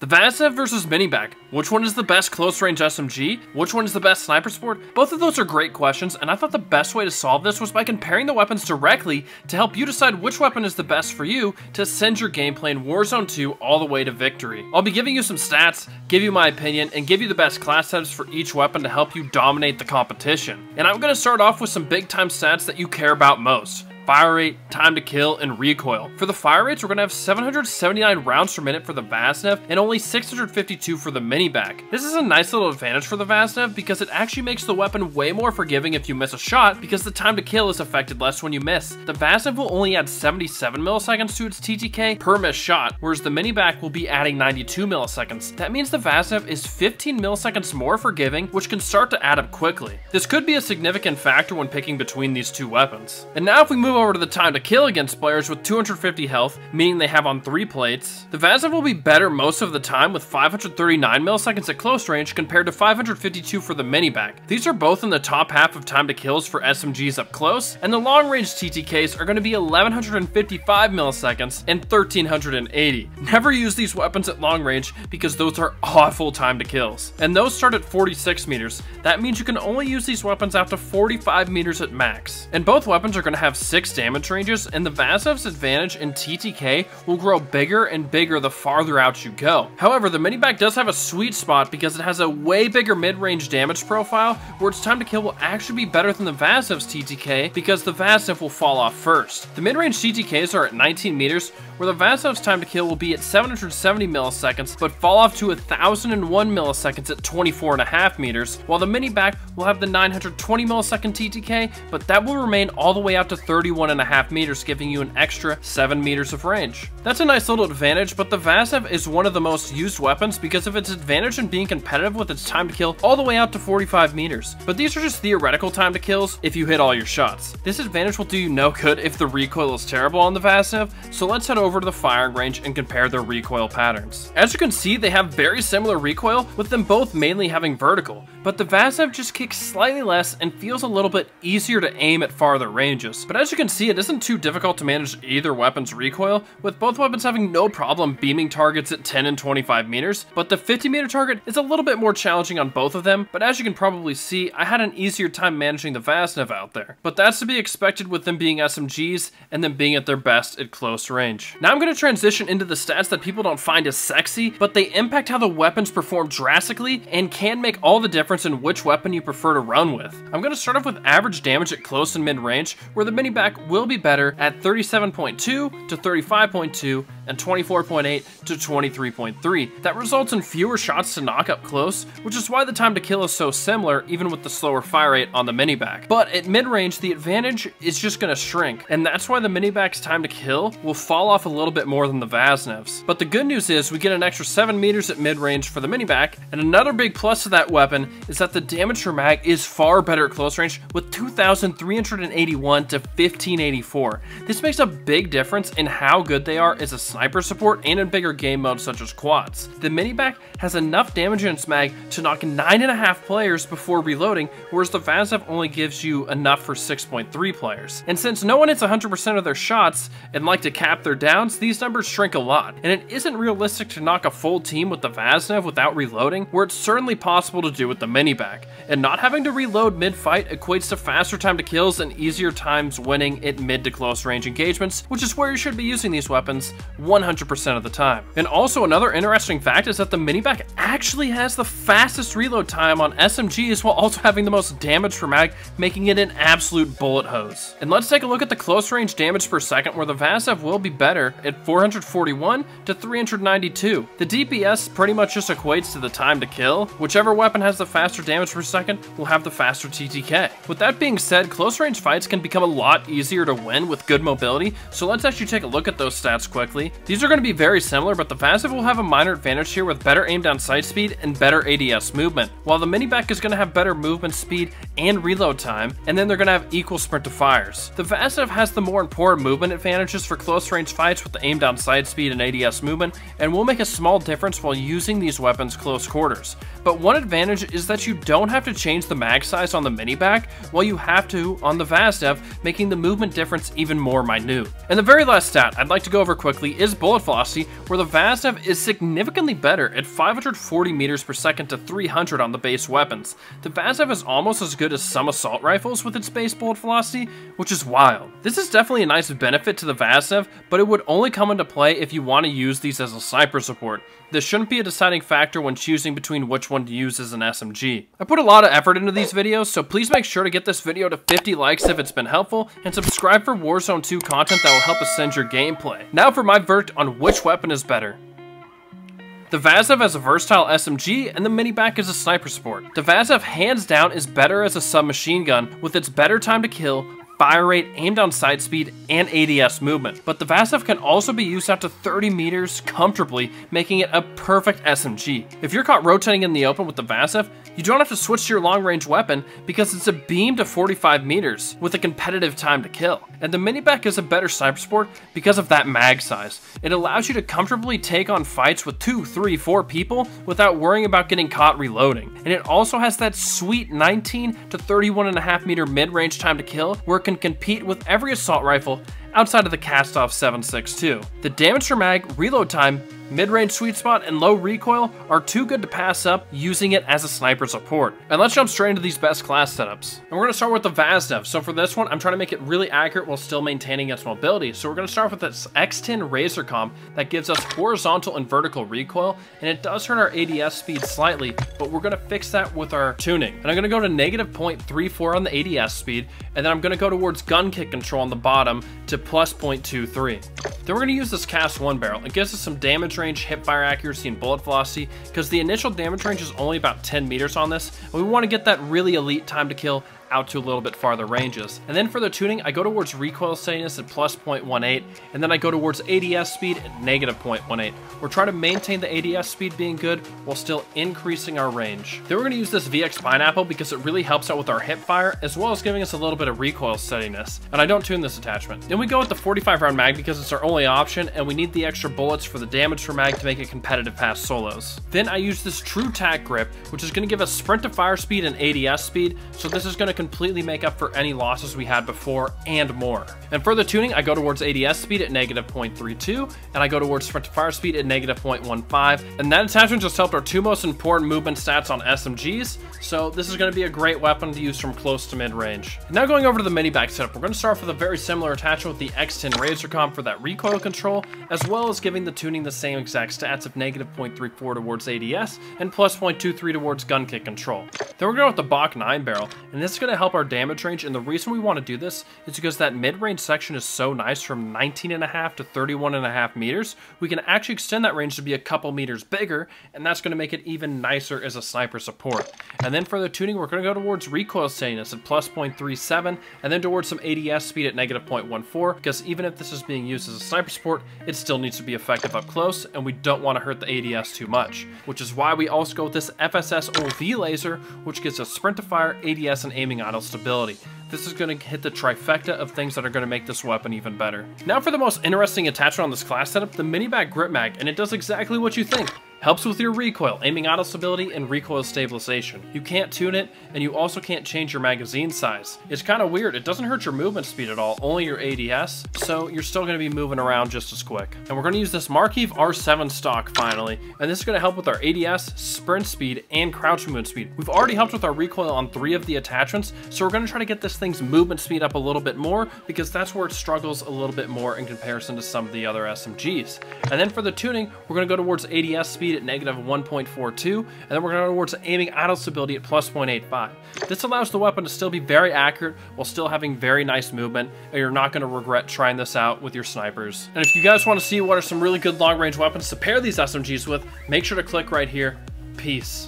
The Vaznev vs Minibak. Which one is the best close-range SMG? Which one is the best sniper support? Both of those are great questions, and I thought the best way to solve this was by comparing the weapons directly to help you decide which weapon is the best for you to send your gameplay in Warzone 2 all the way to victory. I'll be giving you some stats, give you my opinion, and give you the best class setups for each weapon to help you dominate the competition. And I'm going to start off with some big-time stats that you care about most. Fire rate, time to kill, and recoil. For the fire rates, we're going to have 779 rounds per minute for the Vaznev and only 652 for the Minibak. This is a nice little advantage for the Vaznev because it actually makes the weapon way more forgiving if you miss a shot because the time to kill is affected less when you miss. The Vaznev will only add 77 milliseconds to its TTK per missed shot, whereas the Minibak will be adding 92 milliseconds. That means the Vaznev is 15 milliseconds more forgiving, which can start to add up quickly. This could be a significant factor when picking between these two weapons. And now if we move over to the time to kill against players with 250 health, meaning they have on 3 plates, the Vaznev will be better most of the time with 539 milliseconds at close range compared to 552 for the Minibak. These are both in the top half of time to kills for SMGs up close, and the long range TTKs are going to be 1155 milliseconds and 1380. Never use these weapons at long range because those are awful time to kills, and those start at 46 meters. That means you can only use these weapons out to 45 meters at max, and both weapons are going to have 6 damage ranges, and the Vaznev's advantage in TTK will grow bigger and bigger the farther out you go. However, the Minibak does have a sweet spot because it has a way bigger mid-range damage profile where its time to kill will actually be better than the Vaznev's TTK because the Vaznev will fall off first. The mid-range TTKs are at 19 meters, where the Vaznev's time to kill will be at 770 milliseconds but fall off to 1001 milliseconds at 24.5 meters, while the Minibak will have the 920 millisecond TTK, but that will remain all the way out to 31.5 meters, giving you an extra 7 meters of range. That's a nice little advantage, but the Vaznev is one of the most used weapons because of its advantage in being competitive with its time to kill all the way out to 45 meters. But these are just theoretical time to kills if you hit all your shots. This advantage will do you no good if the recoil is terrible on the Vaznev, so let's head over to the firing range and compare their recoil patterns. As you can see, they have very similar recoil, with them both mainly having vertical, but the Vaznev just kicks slightly less and feels a little bit easier to aim at farther ranges. But as you can see, it isn't too difficult to manage either weapon's recoil, with both weapons having no problem beaming targets at 10 and 25 meters, but the 50 meter target is a little bit more challenging on both of them. But as you can probably see, I had an easier time managing the Vaznev out there. But that's to be expected with them being SMGs and them being at their best at close range. Now I'm going to transition into the stats that people don't find as sexy, but they impact how the weapons perform drastically and can make all the difference in which weapon you prefer to run with. I'm going to start off with average damage at close and mid range, where the Minibak will be better at 37.2 to 35.2 and 24.8 to 23.3. That results in fewer shots to knock up close, which is why the time to kill is so similar even with the slower fire rate on the Minibak. But at mid-range, the advantage is just going to shrink, and that's why the Minibak's time to kill will fall off a little bit more than the Vaznev's. But the good news is we get an extra 7 meters at mid-range for the Minibak, and another big plus to that weapon is that the damage per mag is far better at close range with 2,381 to 1,584. This makes a big difference in how good they are as a sniper support and in bigger game modes such as quads. The Minibak has enough damage in its mag to knock 9.5 players before reloading, whereas the Vaznev only gives you enough for 6.3 players. And since no one hits 100% of their shots and like to cap their downs, these numbers shrink a lot, and it isn't realistic to knock a full team with the Vaznev without reloading, where it's certainly possible to do with the Minibak. And not having to reload mid-fight equates to faster time to kills and easier times winning at mid to close range engagements, which is where you should be using these weapons 100% of the time. And also another interesting fact is that the Minibak actually has the fastest reload time on SMGs while also having the most damage per mag, making it an absolute bullet hose. And let's take a look at the close range damage per second, where the Vaznev will be better at 441 to 392. The DPS pretty much just equates to the time to kill. Whichever weapon has the faster damage per second will have the faster TTK. With that being said, close range fights can become a lot easier to win with good mobility, so let's actually take a look at those stats quickly. These are going to be very similar, but the Vaznev will have a minor advantage here with better aim down sight speed and better ADS movement, while the Minibak is going to have better movement speed and reload time, and then they're going to have equal sprint to fires. The Vaznev has the more important movement advantages for close range fights with the aim down sight speed and ADS movement, and will make a small difference while using these weapons close quarters. But one advantage is that you don't have to change the mag size on the Minibak while you have to on the Vaznev, making the movement difference even more minute. And the very last stat I'd like to go over quickly is bullet velocity, where the Vaznev is significantly better at 540 meters per second to 300 on the base weapons. The Vaznev is almost as good as some assault rifles with its base bullet velocity, which is wild. This is definitely a nice benefit to the Vaznev, but it would only come into play if you want to use these as a sniper support. This shouldn't be a deciding factor when choosing between which one to use as an SMG. I put a lot of effort into these videos, so please make sure to get this video to 50 likes if it's been helpful, and subscribe for Warzone 2 content that will help ascend your gameplay. Now for my verdict on which weapon is better. The Vaznev has a versatile SMG, and the Minibak is a sniper support. The Vaznev hands down is better as a submachine gun, with its better time to kill, fire rate, aim down sight speed, and ADS movement. But the Vaznev can also be used out to 30 meters comfortably, making it a perfect SMG. If you're caught rotating in the open with the Vaznev, you don't have to switch to your long-range weapon because it's a beam to 45 meters with a competitive time to kill. And the Minibak is a better sniper support because of that mag size. It allows you to comfortably take on fights with 2, 3, 4 people without worrying about getting caught reloading. And it also has that sweet 19 to 31.5 meter mid-range time to kill, where it can compete with every assault rifle outside of the cast-off 7.62. The damage per mag, reload time, mid-range sweet spot, and low recoil are too good to pass up using it as a sniper support. And let's jump straight into these best class setups. And we're going to start with the Vaznev. So for this one, I'm trying to make it really accurate while still maintaining its mobility. So we're going to start with this X10 Razor Comp that gives us horizontal and vertical recoil, and it does hurt our ADS speed slightly, but we're going to fix that with our tuning. And I'm going to go to -0.34 on the ADS speed, and then I'm going to go towards gun kick control on the bottom to +0.23. Then we're going to use this Cast 1 barrel. It gives us some damage range, hip fire accuracy, and bullet velocity, because the initial damage range is only about 10 meters on this, and we want to get that really elite time to kill out to a little bit farther ranges. And then for the tuning, I go towards recoil steadiness at +0.18, and then I go towards ADS speed at -0.18. We're trying to maintain the ADS speed being good while still increasing our range. Then we're going to use this VX Pineapple because it really helps out with our hip fire, as well as giving us a little bit of recoil steadiness. And I don't tune this attachment. Then we go with the 45 round mag because it's our only option, and we need the extra bullets for the damage per mag to make it competitive past solos. Then I use this True Tack grip, which is going to give us sprint to fire speed and ADS speed, so this is going to completely make up for any losses we had before and more. And for the tuning, I go towards ADS speed at -0.32, and I go towards sprint to fire speed at -0.15, and that attachment just helped our two most important movement stats on SMGs, so this is going to be a great weapon to use from close to mid-range. Now going over to the Minibak setup, we're going to start with a very similar attachment with the X10 Razor Comp for that recoil control, as well as giving the tuning the same exact stats of -0.34 towards ADS and +0.23 towards gun kick control. Then we're going with the Bach 9 barrel, and this is going to help our damage range, and the reason we want to do this is because that mid-range section is so nice from 19.5 to 31.5 meters. We can actually extend that range to be a couple meters bigger, and that's going to make it even nicer as a sniper support. And then for the tuning, we're going to go towards recoil steadiness at +0.37, and then towards some ADS speed at -0.14, because even if this is being used as a sniper support, it still needs to be effective up close, and we don't want to hurt the ADS too much, which is why we also go with this FSS OV laser, which gives us sprint to fire, ADS, and aiming idle stability. This is going to hit the trifecta of things that are going to make this weapon even better. Now for the most interesting attachment on this class setup, the Minibak Grip Mag, and it does exactly what you think. Helps with your recoil, aiming idle stability, and recoil stabilization. You can't tune it, and you also can't change your magazine size. It's kind of weird, it doesn't hurt your movement speed at all, only your ADS, so you're still going to be moving around just as quick. And we're going to use this Markiev R7 stock finally, and this is going to help with our ADS, sprint speed, and crouch movement speed. We've already helped with our recoil on 3 of the attachments, so we're going to try to get this thing's movement speed up a little bit more, because that's where it struggles a little bit more in comparison to some of the other SMGs. And then for the tuning, we're going to go towards ADS speed at -1.42, and then we're going to go towards aiming idle stability at +0.85. This allows the weapon to still be very accurate while still having very nice movement, and you're not going to regret trying this out with your snipers. And if you guys want to see what are some really good long-range weapons to pair these SMGs with, make sure to click right here. Peace.